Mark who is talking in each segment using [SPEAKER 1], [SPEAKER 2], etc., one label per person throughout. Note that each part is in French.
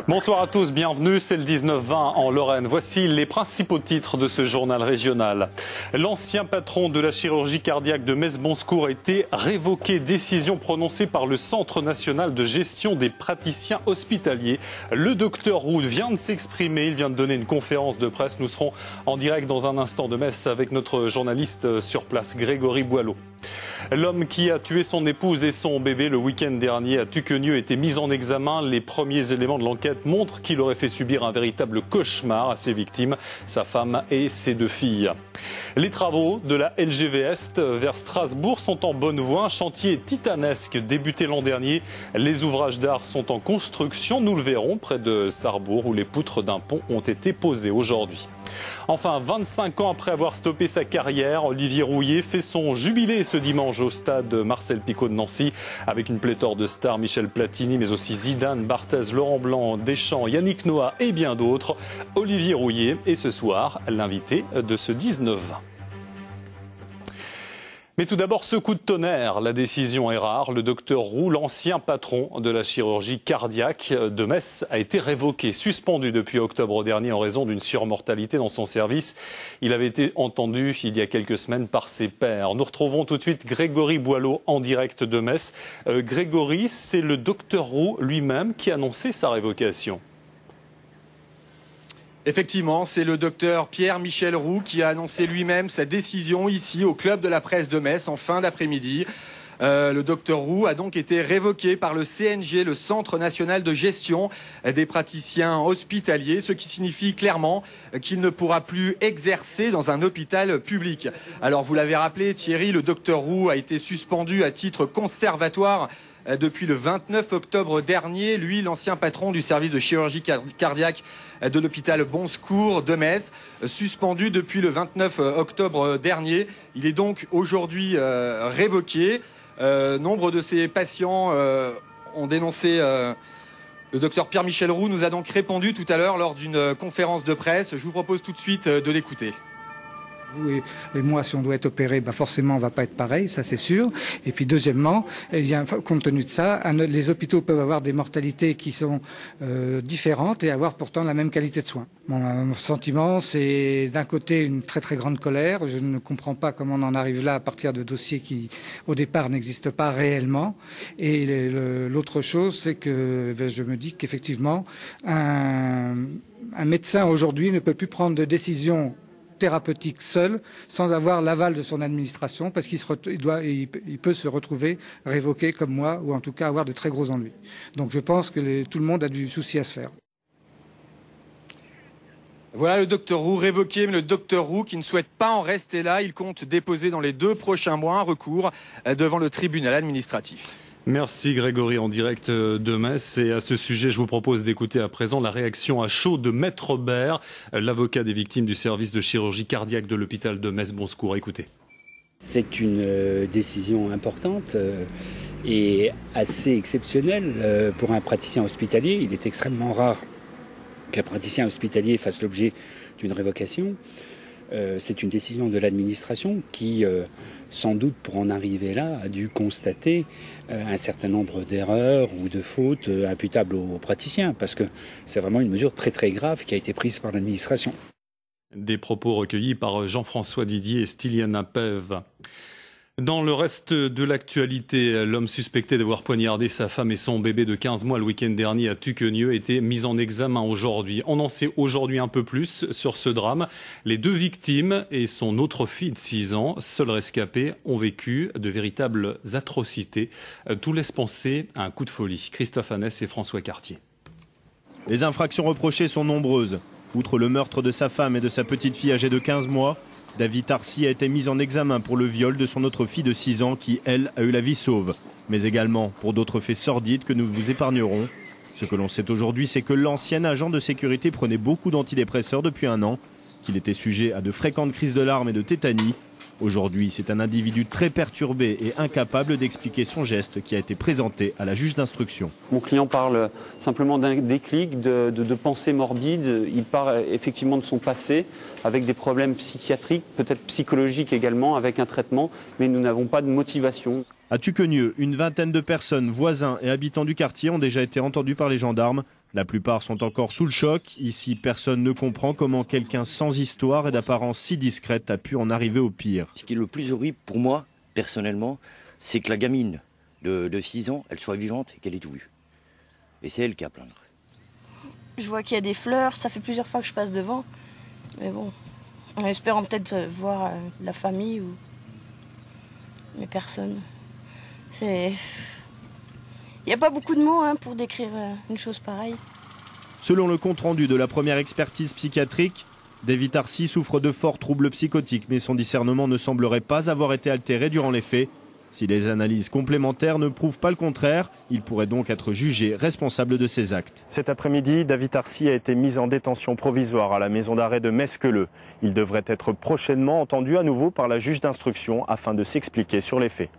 [SPEAKER 1] Bonsoir à tous, bienvenue, c'est le 19-20 en Lorraine. Voici les principaux titres de ce journal régional. L'ancien patron de la chirurgie cardiaque de Metz-Bon-Secours a été révoqué. Décision prononcée par le Centre national de gestion des praticiens hospitaliers. Le docteur Roux vient de s'exprimer, il vient de donner une conférence de presse. Nous serons en direct dans un instant de Metz avec notre journaliste sur place, Grégory Boileau. L'homme qui a tué son épouse et son bébé le week-end dernier à Tuquenieu a été mis en examen. Les premiers éléments de l'enquête montrent qu'il aurait fait subir un véritable cauchemar à ses victimes, sa femme et ses 2 filles. Les travaux de la LGV Est vers Strasbourg sont en bonne voie. Un chantier titanesque débuté l'an dernier. Les ouvrages d'art sont en construction. Nous le verrons près de Sarrebourg où les poutres d'un pont ont été posées aujourd'hui. Enfin, 25 ans après avoir stoppé sa carrière, Olivier Rouillet fait son jubilé ce dimanche au stade Marcel Picot de Nancy avec une pléthore de stars, Michel Platini, mais aussi Zidane, Barthez, Laurent Blanc, Deschamps, Yannick Noah et bien d'autres. Olivier Rouillet est ce soir l'invité de ce 19-20. Mais tout d'abord, ce coup de tonnerre. La décision est rare. Le docteur Roux, l'ancien patron de la chirurgie cardiaque de Metz, a été révoqué, suspendu depuis octobre dernier en raison d'une surmortalité dans son service. Il avait été entendu il y a quelques semaines par ses pairs. Nous retrouvons tout de suite Grégory Boileau en direct de Metz. Grégory, c'est le docteur Roux lui-même qui a annoncé sa révocation.
[SPEAKER 2] Effectivement, c'est le docteur Pierre-Michel Roux qui a annoncé lui-même sa décision ici au Club de la Presse de Metz en fin d'après-midi. Le docteur Roux a donc été révoqué par le CNG, le Centre national de gestion des praticiens hospitaliers, ce qui signifie clairement qu'il ne pourra plus exercer dans un hôpital public. Alors vous l'avez rappelé Thierry, le docteur Roux a été suspendu à titre conservatoire depuis le 29 octobre dernier. Lui, l'ancien patron du service de chirurgie cardiaque de l'hôpital Bon-Secours de Metz, suspendu depuis le 29 octobre dernier. Il est donc aujourd'hui révoqué. Nombre de ses patients ont dénoncé le docteur Pierre-Michel Roux nous a donc répondu tout à l'heure lors d'une conférence de presse. Je vous propose tout de suite de l'écouter.
[SPEAKER 3] Vous et moi, si on doit être opéré, forcément, on ne va pas être pareil, ça c'est sûr. Et puis deuxièmement, compte tenu de ça, les hôpitaux peuvent avoir des mortalités qui sont différentes et avoir pourtant la même qualité de soins. Mon sentiment, c'est d'un côté une très très grande colère. Je ne comprends pas comment on en arrive là à partir de dossiers qui, au départ, n'existent pas réellement. Et l'autre chose, c'est que je me dis qu'effectivement, un médecin aujourd'hui ne peut plus prendre de décision thérapeutique seul, sans avoir l'aval de son administration, parce qu'il peut se retrouver révoqué comme moi, ou en tout cas avoir de très gros ennuis. Donc je pense que tout le monde a du souci à se faire.
[SPEAKER 2] Voilà le docteur Roux révoqué, mais le docteur Roux qui ne souhaite pas en rester là, il compte déposer dans les 2 prochains mois un recours devant le tribunal administratif.
[SPEAKER 1] Merci Grégory en direct de Metz. Et à ce sujet, je vous propose d'écouter à présent la réaction à chaud de Maître Bert, l'avocat des victimes du service de chirurgie cardiaque de l'hôpital de Metz-Bon-Secours. Écoutez.
[SPEAKER 4] C'est une décision importante et assez exceptionnelle pour un praticien hospitalier. Il est extrêmement rare qu'un praticien hospitalier fasse l'objet d'une révocation. C'est une décision de l'administration qui, sans doute pour en arriver là, a dû constater un certain nombre d'erreurs ou de fautes imputables aux praticiens, parce que c'est vraiment une mesure très très grave qui a été prise par l'administration.
[SPEAKER 1] Des propos recueillis par Jean-François Didier et Styliana Pev. Dans le reste de l'actualité, l'homme suspecté d'avoir poignardé sa femme et son bébé de 15 mois le week-end dernier à Tuquenieu a été mis en examen aujourd'hui. On en sait aujourd'hui un peu plus sur ce drame. Les 2 victimes et son autre fille de 6 ans, seule rescapée, ont vécu de véritables atrocités. Tout laisse penser à un coup de folie. Christophe Annès et François Cartier.
[SPEAKER 5] Les infractions reprochées sont nombreuses. Outre le meurtre de sa femme et de sa petite fille âgée de 15 mois, David Tarcy a été mis en examen pour le viol de son autre fille de 6 ans qui, elle, a eu la vie sauve. Mais également pour d'autres faits sordides que nous vous épargnerons. Ce que l'on sait aujourd'hui, c'est que l'ancien agent de sécurité prenait beaucoup d'antidépresseurs depuis 1 an, qu'il était sujet à de fréquentes crises de larmes et de tétanie. Aujourd'hui, c'est un individu très perturbé et incapable d'expliquer son geste qui a été présenté à la juge d'instruction.
[SPEAKER 6] Mon client parle simplement d'un déclic, de pensées morbides. Il parle effectivement de son passé, avec des problèmes psychiatriques, peut-être psychologiques également, avec un traitement, mais nous n'avons pas de motivation.
[SPEAKER 5] À Tuquenieu, une vingtaine de personnes, voisins et habitants du quartier ont déjà été entendus par les gendarmes. La plupart sont encore sous le choc. Ici, personne ne comprend comment quelqu'un sans histoire et d'apparence si discrète a pu en arriver au pire.
[SPEAKER 7] Ce qui est le plus horrible pour moi, personnellement, c'est que la gamine de 6 ans, elle soit vivante et qu'elle ait tout vu. Et c'est elle qui a à plaindre.
[SPEAKER 8] Je vois qu'il y a des fleurs, ça fait plusieurs fois que je passe devant. Mais bon, en espérant peut-être voir la famille ou... Mais personne. Il n'y a pas beaucoup de mots pour décrire une chose pareille.
[SPEAKER 5] Selon le compte-rendu de la première expertise psychiatrique, David Tarsi souffre de forts troubles psychotiques, mais son discernement ne semblerait pas avoir été altéré durant les faits. Si les analyses complémentaires ne prouvent pas le contraire, il pourrait donc être jugé responsable de ses actes. Cet après-midi, David Tarsi a été mis en détention provisoire à la maison d'arrêt de Mesqueleu. Il devrait être prochainement entendu à nouveau par la juge d'instruction afin de s'expliquer sur les faits.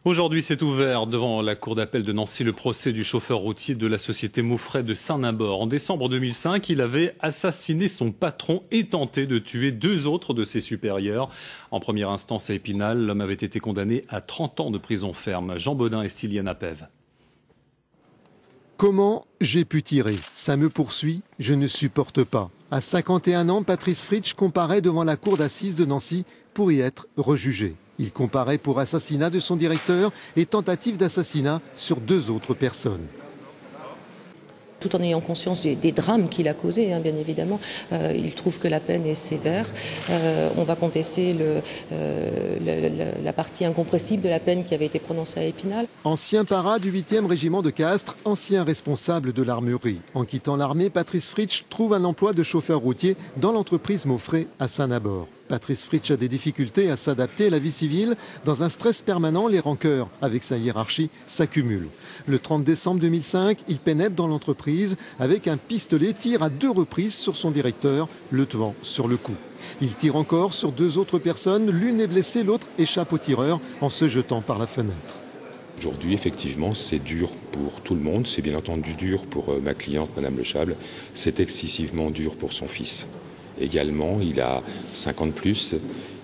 [SPEAKER 1] Aujourd'hui, s'est ouvert devant la cour d'appel de Nancy le procès du chauffeur routier de la société Maufrais de Saint-Nimbord. En décembre 2005, il avait assassiné son patron et tenté de tuer 2 autres de ses supérieurs. En première instance à Épinal, l'homme avait été condamné à 30 ans de prison ferme. Jean Baudin et Styliana Pève.
[SPEAKER 9] Comment j'ai pu tirer? Ça me poursuit, je ne supporte pas. À 51 ans, Patrice Fritsch comparaît devant la cour d'assises de Nancy pour y être rejugé. Il comparaît pour assassinat de son directeur et tentative d'assassinat sur 2 autres personnes.
[SPEAKER 10] Tout en ayant conscience des drames qu'il a causés, bien évidemment, il trouve que la peine est sévère. On va contester la partie incompressible de la peine qui avait été prononcée à Épinal.
[SPEAKER 9] Ancien para du 8e régiment de Castres, ancien responsable de l'armurerie. En quittant l'armée, Patrice Fritsch trouve un emploi de chauffeur routier dans l'entreprise Maufrais à Saint-Nimbord. Patrice Fritsch a des difficultés à s'adapter à la vie civile. Dans un stress permanent, les rancœurs avec sa hiérarchie s'accumulent. Le 30 décembre 2005, il pénètre dans l'entreprise avec un pistolet, tire à 2 reprises sur son directeur, le tuant sur le coup. Il tire encore sur 2 autres personnes, l'une est blessée, l'autre échappe au tireur en se jetant par la fenêtre.
[SPEAKER 11] Aujourd'hui, effectivement, c'est dur pour tout le monde. C'est bien entendu dur pour ma cliente, Madame Le Chable. C'est excessivement dur pour son fils. Également, il a 50 plus,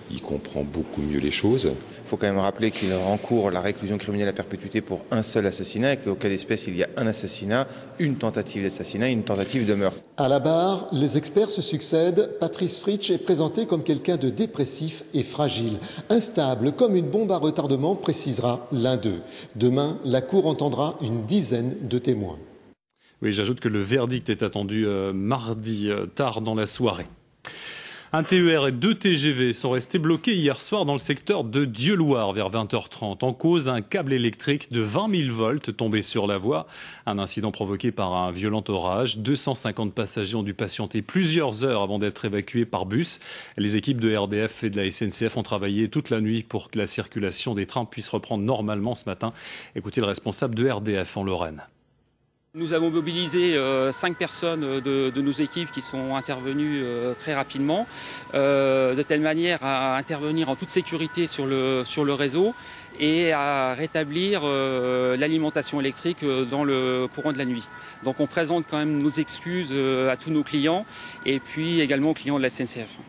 [SPEAKER 11] il comprend beaucoup mieux les choses.
[SPEAKER 12] Il faut quand même rappeler qu'il encourt la réclusion criminelle à perpétuité pour un seul assassinat et qu'au cas d'espèce, il y a un assassinat, une tentative d'assassinat et une tentative de meurtre.
[SPEAKER 9] À la barre, les experts se succèdent. Patrice Fritsch est présenté comme quelqu'un de dépressif et fragile. Instable comme une bombe à retardement, précisera l'un d'eux. Demain, la Cour entendra une dizaine de témoins.
[SPEAKER 1] Oui, j'ajoute que le verdict est attendu mardi tard dans la soirée. Un TER et 2 TGV sont restés bloqués hier soir dans le secteur de Dieulouard vers 20h30. En cause, un câble électrique de 20 000 volts tombé sur la voie. Un incident provoqué par un violent orage. 250 passagers ont dû patienter plusieurs heures avant d'être évacués par bus. Les équipes de RDF et de la SNCF ont travaillé toute la nuit pour que la circulation des trains puisse reprendre normalement ce matin. Écoutez le responsable de RDF en Lorraine.
[SPEAKER 13] Nous avons mobilisé 5 personnes de nos équipes qui sont intervenues très rapidement, de telle manière à intervenir en toute sécurité sur le réseau et à rétablir l'alimentation électrique dans le courant de la nuit. Donc on présente quand même nos excuses à tous nos clients et puis également aux clients de la SNCF.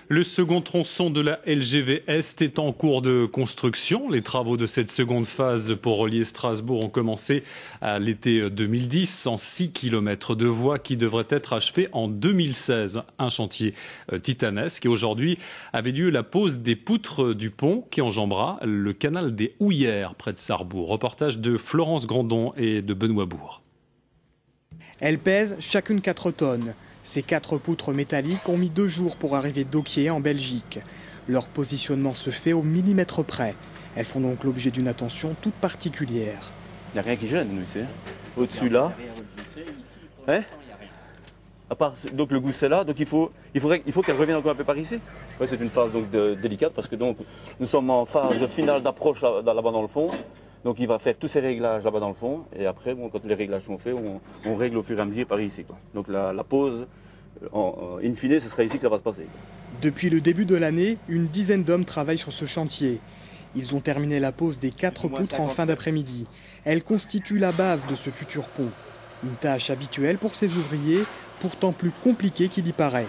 [SPEAKER 1] Le second tronçon de la LGV Est est en cours de construction. Les travaux de cette seconde phase pour relier Strasbourg ont commencé à l'été 2010 en 6 km de voies qui devraient être achevées en 2016. Un chantier titanesque et aujourd'hui avait lieu la pose des poutres du pont qui enjambera le canal des Houillères près de Sarrebourg. Reportage de Florence Grandon et de Benoît Bourg.
[SPEAKER 14] Elles pèsent chacune 4 tonnes. Ces 4 poutres métalliques ont mis 2 jours pour arriver d'Ocquier en Belgique. Leur positionnement se fait au millimètre près. Elles font donc l'objet d'une attention toute particulière.
[SPEAKER 15] Il n'y a rien qui gêne, nous, ici. Au-dessus, là. Hein? À part, donc le gousset là, donc il faut qu'elle revienne encore un peu par ici. Ouais, c'est une phase donc délicate parce que donc nous sommes en phase finale d'approche là-bas dans le fond. Donc il va faire tous ces réglages là-bas dans le fond et après, bon, quand les réglages sont faits, on règle au fur et à mesure par ici, quoi. Donc la pause, in fine, ce sera ici que ça va se passer.
[SPEAKER 14] Depuis le début de l'année, une dizaine d'hommes travaillent sur ce chantier. Ils ont terminé la pose des 4 poutres en fin d'après-midi. Elles constituent la base de ce futur pont. Une tâche habituelle pour ces ouvriers, pourtant plus compliquée qu'il y paraît.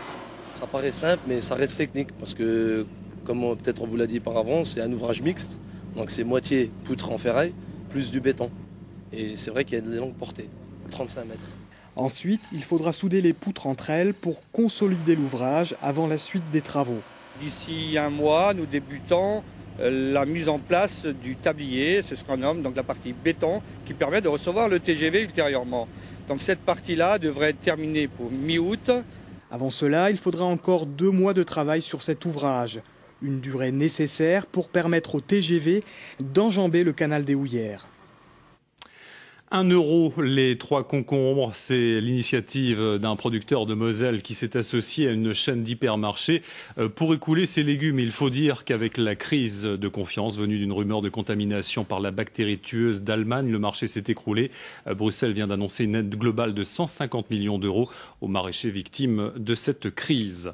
[SPEAKER 16] Ça paraît simple, mais ça reste technique parce que, comme peut-être on vous l'a dit par avant, c'est un ouvrage mixte. Donc c'est moitié poutre en ferraille, plus du béton. Et c'est vrai qu'il y a des longues portées, 35 mètres.
[SPEAKER 14] Ensuite, il faudra souder les poutres entre elles pour consolider l'ouvrage avant la suite des travaux.
[SPEAKER 17] D'ici un mois, nous débutons la mise en place du tablier, c'est ce qu'on nomme donc la partie béton qui permet de recevoir le TGV ultérieurement. Donc cette partie-là devrait être terminée pour mi-août.
[SPEAKER 14] Avant cela, il faudra encore 2 mois de travail sur cet ouvrage. Une durée nécessaire pour permettre au TGV d'enjamber le canal des Houillères.
[SPEAKER 1] 1 euro les 3 concombres, c'est l'initiative d'un producteur de Moselle qui s'est associé à une chaîne d'hypermarchés pour écouler ses légumes. Il faut dire qu'avec la crise de confiance venue d'une rumeur de contamination par la bactérie tueuse d'Allemagne, le marché s'est écroulé. Bruxelles vient d'annoncer une aide globale de 150 millions d'euros aux maraîchers victimes de cette crise.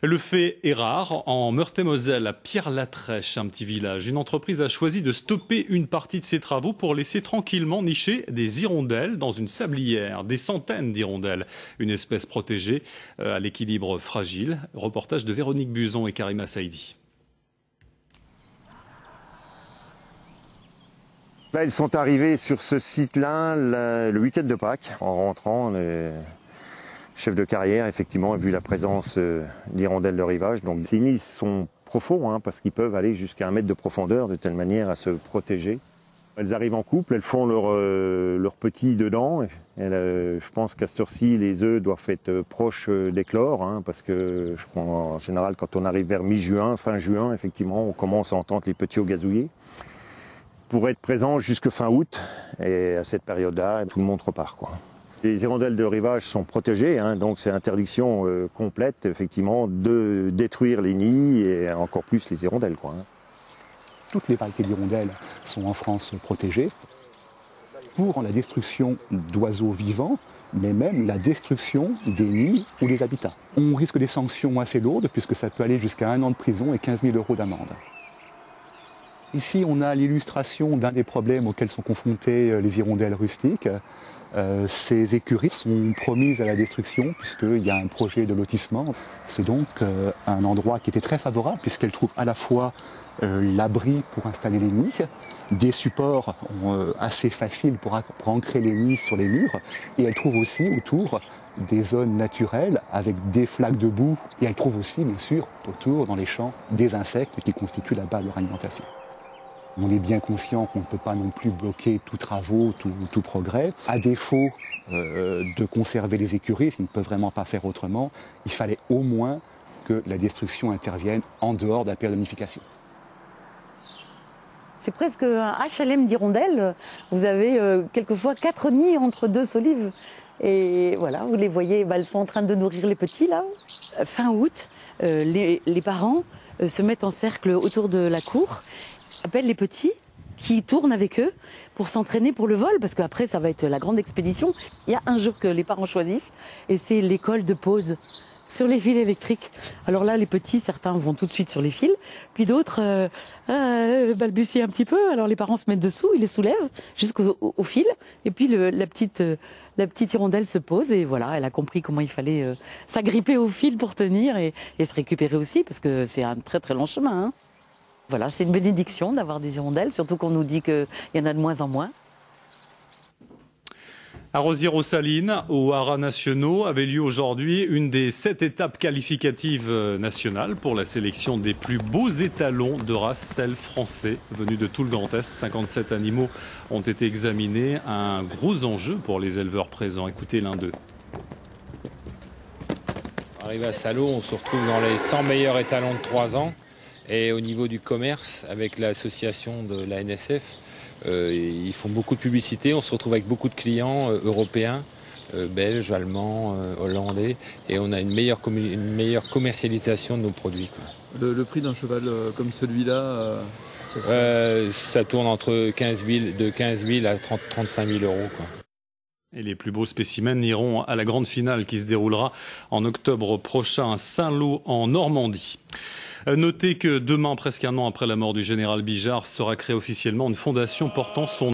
[SPEAKER 1] Le fait est rare. En Meurthe-et-Moselle, à Pierre-Latrèche, un petit village, une entreprise a choisi de stopper une partie de ses travaux pour laisser tranquillement nicher des hirondelles dans une sablière. Des centaines d'hirondelles, une espèce protégée à l'équilibre fragile. Reportage de Véronique Buzon et Karima Saïdi.
[SPEAKER 18] Là, ils sont arrivés sur ce site-là le week-end de Pâques. En rentrant, les chefs de carrière, effectivement, ont vu la présence d'hirondelles de rivage. Donc ces nids sont profonds, parce qu'ils peuvent aller jusqu'à 1 mètre de profondeur, de telle manière à se protéger. Elles arrivent en couple, elles font leurs petits dedans. Je pense qu'à cette heure-ci, les œufs doivent être proches d'éclore, parce que en général, quand on arrive vers mi-juin, fin juin, effectivement, on commence à entendre les petits au gazouiller. Pour être présent jusque fin août, et à cette période-là, tout le monde repart, quoi. Les hirondelles de rivage sont protégées, donc c'est interdiction complète, effectivement, de détruire les nids et encore plus les hirondelles, quoi.
[SPEAKER 19] Toutes les variétés d'hirondelles sont en France protégées pour la destruction d'oiseaux vivants, mais même la destruction des nids ou des habitats. On risque des sanctions assez lourdes puisque ça peut aller jusqu'à 1 an de prison et 15 000 € d'amende. Ici, on a l'illustration d'un des problèmes auxquels sont confrontées les hirondelles rustiques. Ces écuries sont promises à la destruction puisqu'il y a un projet de lotissement. C'est donc un endroit qui était très favorable puisqu'elle trouve à la fois l'abri pour installer les nids, des supports assez faciles pour ancrer les nids sur les murs, et elle trouve aussi autour des zones naturelles avec des flaques de boue, et elle trouve aussi bien sûr autour dans les champs des insectes qui constituent la base de leur alimentation. On est bien conscient qu'on ne peut pas non plus bloquer tout travaux, tout progrès. À défaut de conserver les écuries, ce qu'ils ne peuvent vraiment pas faire autrement, il fallait au moins que la destruction intervienne en dehors de la période de nidification.
[SPEAKER 20] C'est presque un HLM d'hirondelles. Vous avez quelquefois 4 nids entre 2 solives. Et voilà, vous les voyez, elles sont en train de nourrir les petits là. Fin août, les parents se mettent en cercle autour de la cour, appellent les petits qui tournent avec eux pour s'entraîner pour le vol, parce qu'après ça va être la grande expédition. Il y a un jour que les parents choisissent et c'est l'école de pause sur les fils électriques. Alors là, les petits, certains vont tout de suite sur les fils, puis d'autres balbutient un petit peu. Alors les parents se mettent dessous, ils les soulèvent jusqu'au fil, et puis la petite hirondelle se pose, et voilà, elle a compris comment il fallait s'agripper au fil pour tenir et se récupérer aussi, parce que c'est un très très long chemin. Voilà, c'est une bénédiction d'avoir des hirondelles, surtout qu'on nous dit qu'il y en a de moins en moins.
[SPEAKER 1] À Rosières-aux-Salines, aux haras nationaux, avait lieu aujourd'hui une des 7 étapes qualificatives nationales pour la sélection des plus beaux étalons de race sel français venus de tout le Grand Est. 57 animaux ont été examinés, un gros enjeu pour les éleveurs présents. Écoutez l'un d'eux.
[SPEAKER 21] Arrivé à Salaux, on se retrouve dans les 100 meilleurs étalons de 3 ans. Et au niveau du commerce, avec l'association de la NSF, ils font beaucoup de publicité. On se retrouve avec beaucoup de clients européens, belges, allemands, hollandais. Et on a une meilleure commercialisation de nos produits, quoi.
[SPEAKER 22] Le prix d'un cheval comme celui-là
[SPEAKER 21] ça tourne entre 15 000 à 35 000 €. Quoi.
[SPEAKER 1] Et les plus beaux spécimens iront à la grande finale qui se déroulera en octobre prochain à Saint-Lô en Normandie. Notez que demain, presque 1 an après la mort du général Bijard, sera créée officiellement une fondation portant son nom.